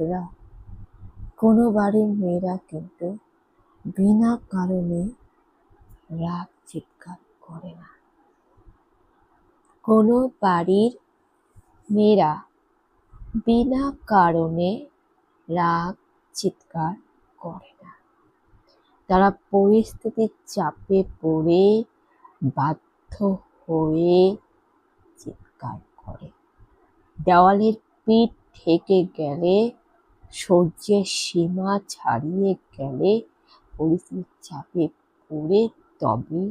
এরা কোনো বাড়ির মেয়েরা কিন্তু বিনা কারণে রাগ চিৎকার করে না। কোনো বাড়ির মেয়েরা বিনা কারণে রাগ চিৎকার করে না। তারা পরিস্থিতির চাপে পড়ে বাধ্য হয়ে চিৎকার করে। দেওয়ালের পিঠ ঠেকে গেলে, সহ্যের সীমা ছাড়িয়ে গেলে, পরিস্থিতির চাপে পড়ে তবে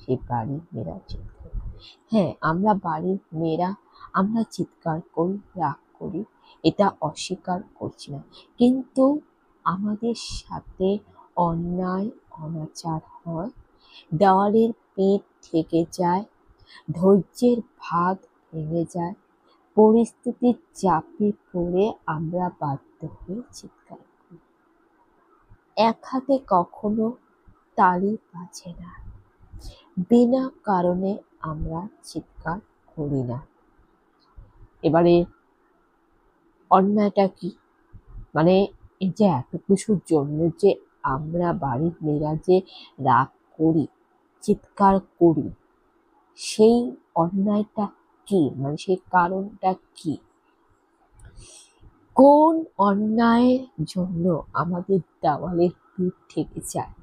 সে বাড়ির মেয়েরা চিৎকার করে। হ্যাঁ, আমরা বাড়ির মেয়েরা আমরা চিৎকার করি, রাগ করি, এটা অস্বীকার করছি না। কিন্তু আমাদের সাথে অন্যায় অনাচার হয়, দেওয়ালের পিঠ ঠেকে যায়, ধৈর্যের ভাত ভেঙে যায়, পরিস্থিতির চাপে পড়ে আমরা বাধ্য হয়ে চিৎকার করি। এক হাতে কখনো তালি বাজে না। বিনা কারণে আমরা চিৎকার করি না। এবারে অন্যায়টা কি? মানে এই যে এত কিছুর জন্য যে আমরা বাড়ির মেয়েরা যে রাগ করি, চিৎকার করি, সেই অন্যায়টা কি? মানে সেই কারণটা কি? কোন অন্যায়ের জন্য আমাদের দেওয়ালের পিঠ ঠেকে যায়?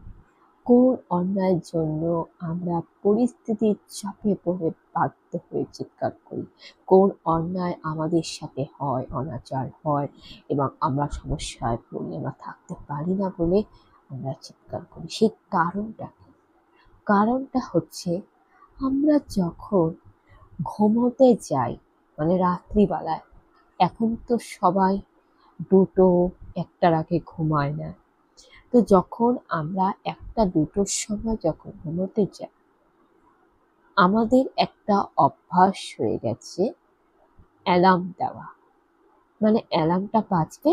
কোন অন্যায়ের জন্য আমরা পরিস্থিতির চাপে পড়ে বাধ্য হয়ে চিৎকার করি? কোন অন্যায় আমাদের সাথে হয়, অনাচার হয় এবং আমরা সমস্যায় পড়ি, আমরা থাকতে পারি না বলে আমরা চিৎকার করি? সেই কারণটা কি? কারণটা হচ্ছে আমরা যখন ঘুমোতে যাই, মানে রাত্রিবেলায়, এখন তো সবাই 2টো 1টার আগে ঘুমায় না। তো যখন আমরা 1টা 2টোর সময় যখন ঘুমোতে যাই, আমাদের একটা অভ্যাস হয়ে গেছে অ্যালার্ম দেওয়া। মানে অ্যালার্মটা বাজবে,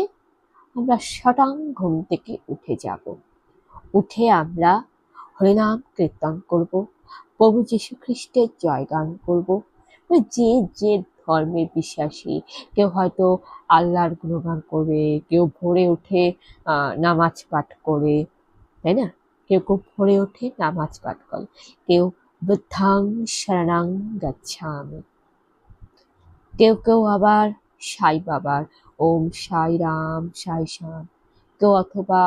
আমরা সটাং ঘুম থেকে উঠে যাব। উঠে আমরা হরিনাম কীর্তন করব, প্রভু যীশু খ্রিস্টের জয়গান করব। যে যে ধর্মের বিশ্বাসী, কেউ হয়তো আল্লাহর গুণগান করবে, কেউ ভোরে উঠে নামাজ পাঠ করে, তাই না? কেউ কেউ ভোরে উঠে নামাজ পাঠ করে, কেউ বুদ্ধাং শরণাং গচ্ছামি, কেউ কেউ আবার সাই বাবার ওম সাই রাম সাই শ্যাম, কেউ অথবা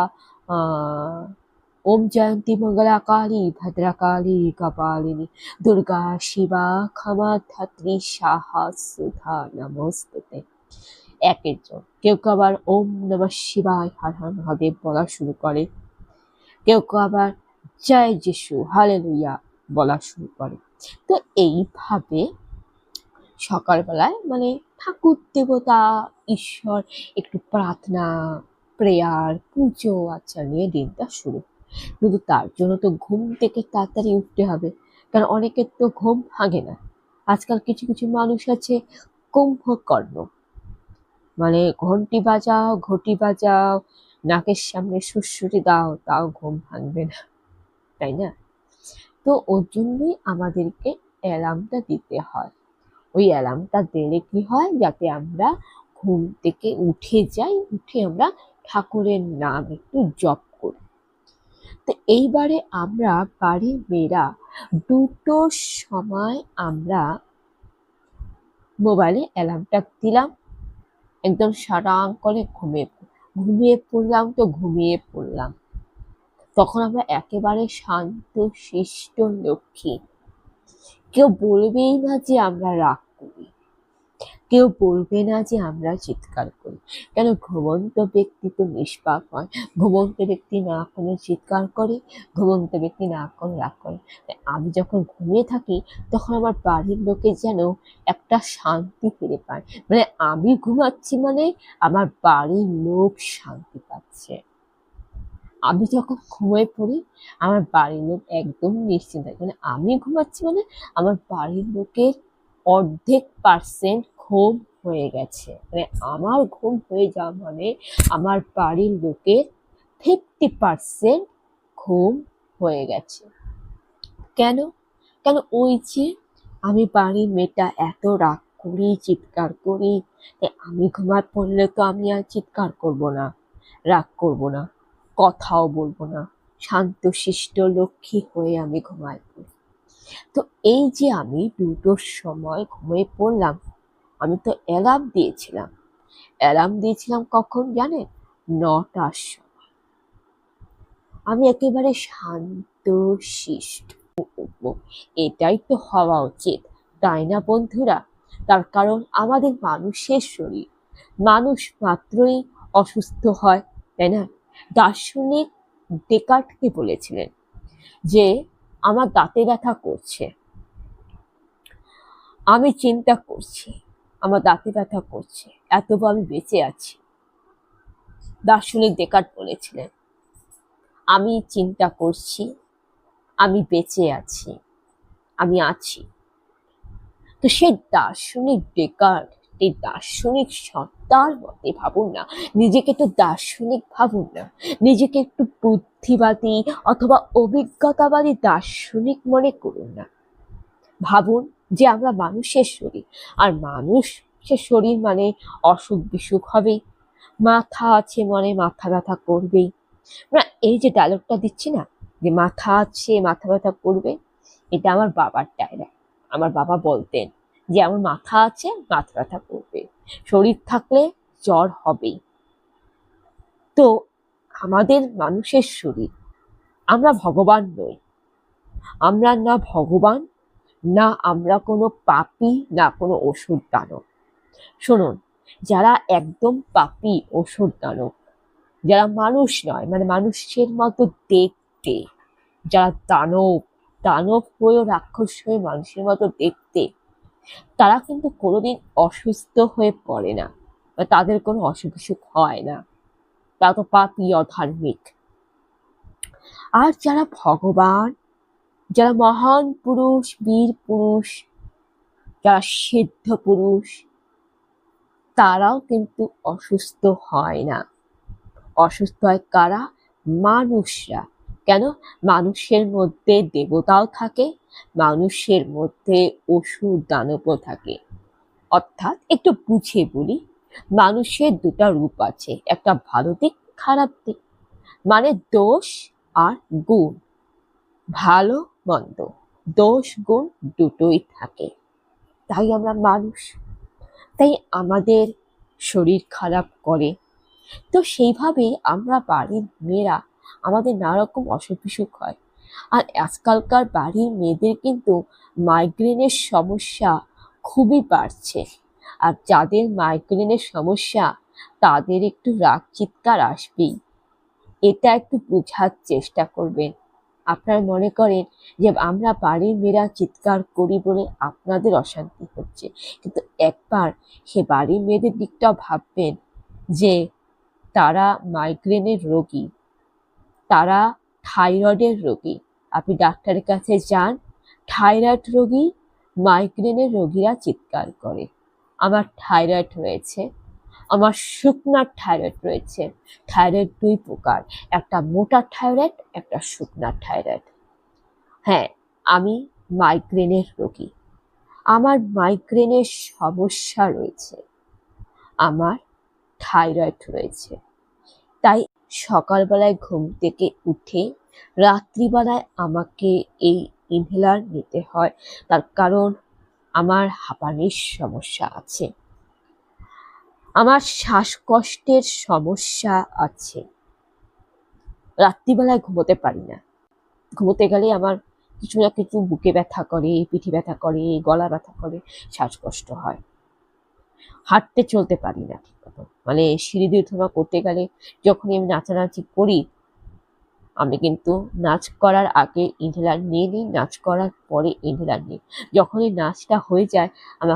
ওম জয়ন্তী মঙ্গলা কালী ভদ্রকালী কপালিনী দুর্গা শিবা ক্ষমা ধাত্রী সাহা সুধা নমস্তুতে। একের জন কেউ কেউ আবার ওম নমঃ শিবায় হর হর মহাদেব বলা শুরু করে, কেউ কেউ আবার জয় যিশু হালেলুয়া বলা শুরু করে। তো এইভাবে সকালবেলায় মানে ঠাকুর দেবতা ঈশ্বর একটু প্রার্থনা, প্রেয়ার, পুজো আচ্ছা নিয়ে দিনটা শুরু। কিন্তু তার জন্য তো ঘুম থেকে তাড়াতাড়ি উঠতে হবে, কারণ অনেকের তো ঘুম ভাঙে না। আজকাল কিছু কিছু মানুষ আছে কুম্ভকর্ণ, মানে ঘন্টি বাজাও, ঘটি বাজাও, নাকের সামনে সুড়সুড়ি দাও, তাও ঘুম ভাঙবে না, তাই না? তো ওর জন্যই আমাদেরকে অ্যালার্মটা দিতে হয়। ওই অ্যালার্মটা দিলে কি হয়, যাতে আমরা ঘুম থেকে উঠে যাই, উঠে আমরা ঠাকুরের নাম একটু জপ করি। তো এইবারে আমরা বাড়ির মেয়েরা 2টোর সময় আমরা মোবাইলে অ্যালার্মটা দিলাম, একদম সারাং করে ঘুমিয়ে পড়লাম। তো ঘুমিয়ে পড়লাম, তখন আমরা একেবারে শান্ত শিষ্ট লক্ষ্মী। কেউ বলবেই না যে আমরা রাগ করি, কেউ বলবে না যে আমরা চিৎকার করি। কেন? ঘুমন্ত ব্যক্তি তো নিষ্পাপ হয়। ঘুমন্ত ব্যক্তি না কোনো চিৎকার করে, ঘুমন্ত ব্যক্তি না কোনো রাগ করে। আমি যখন ঘুমিয়ে থাকি তখন আমার বাড়ির লোকে যেন একটা শান্তি ফিরে পায়। মানে আমি ঘুমাচ্ছি মানে আমার বাড়ির লোক শান্তি পাচ্ছে। আমি যখন ঘুমিয়ে পড়ি আমার বাড়ির লোক একদম নিশ্চিন্ত থাকে। মানে আমি ঘুমাচ্ছি মানে আমার বাড়ির লোকের অর্ধেক% ঘুম হয়ে গেছে। মানে আমার ঘুম হয়ে যাওয়া মানে আমার বাড়ির লোকের 50% ঘুম হয়ে গেছে। কেন? কেন? ওই যে আমি বাড়ির মেয়েটা এত রাগ করি, চিৎকার করি। তাই আমি ঘুমায় পড়লে তো আমি আর চিৎকার করব না, রাগ করব না, কথাও বলবো না, শান্তশিষ্ট লক্ষ্মী হয়ে আমি ঘুমায় পড়ি। তো এই যে আমি 2টোর সময় ঘুমিয়ে পড়লাম, আমি তো অ্যালার্ম দিয়েছিলাম কখন জানেন? 9টার সময়। আমি একেবারে শান্ত শিষ্ট উঠবো, এটাই তো হওয়া উচিত, তাই না বন্ধুরা? তার কারণ আমাদের মানুষের শরীর মানুষ মাত্রই অসুস্থ হয়, তাই না? দার্শনিক ডেকার্টকে বলেছিলেন যে আমার দাঁতে ব্যথা করছে, আমি চিন্তা করছি আমার দাঁতে ব্যথা করছে, এতবার আমি বেঁচে আছি। দার্শনিক ডেকার্ট বলেছিলেন আমি চিন্তা করছি, আমি বেঁচে আছি, আমি আছি। তো সেই দার্শনিক ডেকার্ট, এই দার্শনিক সত্তার মতে ভাবুন না, নিজেকে একটু দার্শনিক ভাবুন না, নিজেকে একটু বুদ্ধিবাদী অথবা অভিজ্ঞতাবাদী দার্শনিক মনে করুন না। ভাবুন যে আমরা মানুষের শরীর, আর মানুষের শরীর মানে অসুখ বিসুখ হবেই, মাথা আছে মানে মাথা ব্যথা করবেই। না, এই যে ডায়লগটা দিচ্ছি না, যে মাথা আছে মাথা ব্যথা করবে, এটা আমার বাবার ডায়লগ। আমার বাবা বলতেন যে আমার মাথা আছে মাথা ব্যথা করবে, শরীর থাকলে জ্বর হবেই। তো আমাদের মানুষের শরীর, আমরা ভগবান নই, আমরা না ভগবান, না আমরা কোনো পাপী, না কোনো অসুর দানব। শুনুন, যারা একদম পাপী অসুর দানব, যারা মানুষ নয় মানে মানুষের মতো দেখতে, যারা দানব, দানব হয়েও রাক্ষস হয়ে মানুষের মতো দেখতে, তারা কিন্তু কোনোদিন অসুস্থ হয়ে পড়ে না, বা তাদের কোনো অসুখ বিসুখ হয় না, তারা তো পাপী অধার্মিক। আর যারা ভগবান, যারা মহান পুরুষ, বীর পুরুষ, যারা সিদ্ধ পুরুষ, তারাও কিন্তু অসুস্থ হয় না। অসুস্থ হয় কারা? মানুষরা। কেন? মানুষের মধ্যে দেবতাও থাকে, মানুষের মধ্যে অসুর দানবও থাকে। অর্থাৎ একটু বুঝিয়ে বলি, মানুষের 2টা রূপ আছে, একটা ভালো দিক, খারাপ দিক, মানে দোষ আর গুণ, ভালো মন্দ, দোষ গুণ দুটোই থাকে। তাই আমরা মানুষ, তাই আমাদের শরীর খারাপ করে। তো সেইভাবে আমরা বাড়ির মেয়েরা, আমাদের নানা রকম অসুখ বিসুখ হয়। আর আজকালকার বাড়ির মেয়েদের কিন্তু মাইগ্রেনের সমস্যা খুবই বাড়ছে। আর যাদের মাইগ্রেনের সমস্যা, তাদের একটু রাগ চিৎকার আসবেই, এটা একটু বোঝার চেষ্টা করবেন। আপনারা মনে করেন যে আমরা বাড়ির মেয়েরা চিৎকার করি বলে আপনাদের অশান্তি হচ্ছে, কিন্তু একবার সে বাড়ির মেয়েদের দিকটাও ভাববেন যে তারা মাইগ্রেনের রোগী, তারা থাইরয়েডের রোগী। আপনি ডাক্তারের কাছে যান, থাইরয়েড রোগী, মাইগ্রেনের রোগীরা চিৎকার করে আমার থাইরয়েড রয়েছে, আমার শুকনার থাইরয়েড রয়েছে। থাইরয়েড 2 প্রকার, একটা মোটা থাইরয়েড, একটা শুকনা থাইরয়েড। হ্যাঁ, আমি মাইগ্রেনের রোগী, আমার মাইগ্রেনের সমস্যা রয়েছে, আমার থাইরয়েড রয়েছে। তাই সকালবেলায় ঘুম থেকে উঠে রাত্রিবেলায় আমাকে এই ইনহেলার নিতে হয়, তার কারণ আমার হাঁপানির সমস্যা আছে, আমার শ্বাসকষ্টের সমস্যা আছে, রাত্রিবেলায় ঘুমোতে পারি না। ঘুমোতে গেলে আমার কিছু না কিছু বুকে ব্যথা করে, পিঠে ব্যথা করে, গলা ব্যথা করে, শ্বাসকষ্ট হয়, হাঁটতে চলতে পারি না ঠিক মতো। মানে সিঁড়ি দিয়ে ওঠা করতে গেলে যখনই আমি নাচানাচি করি, আমি কিন্তু নাচ করার আগে ইনহেলার নিয়ে নিই, নাচ করার পরে ইনহেলার নিই। যখনই নাচটা হয়ে যায়, আমাকে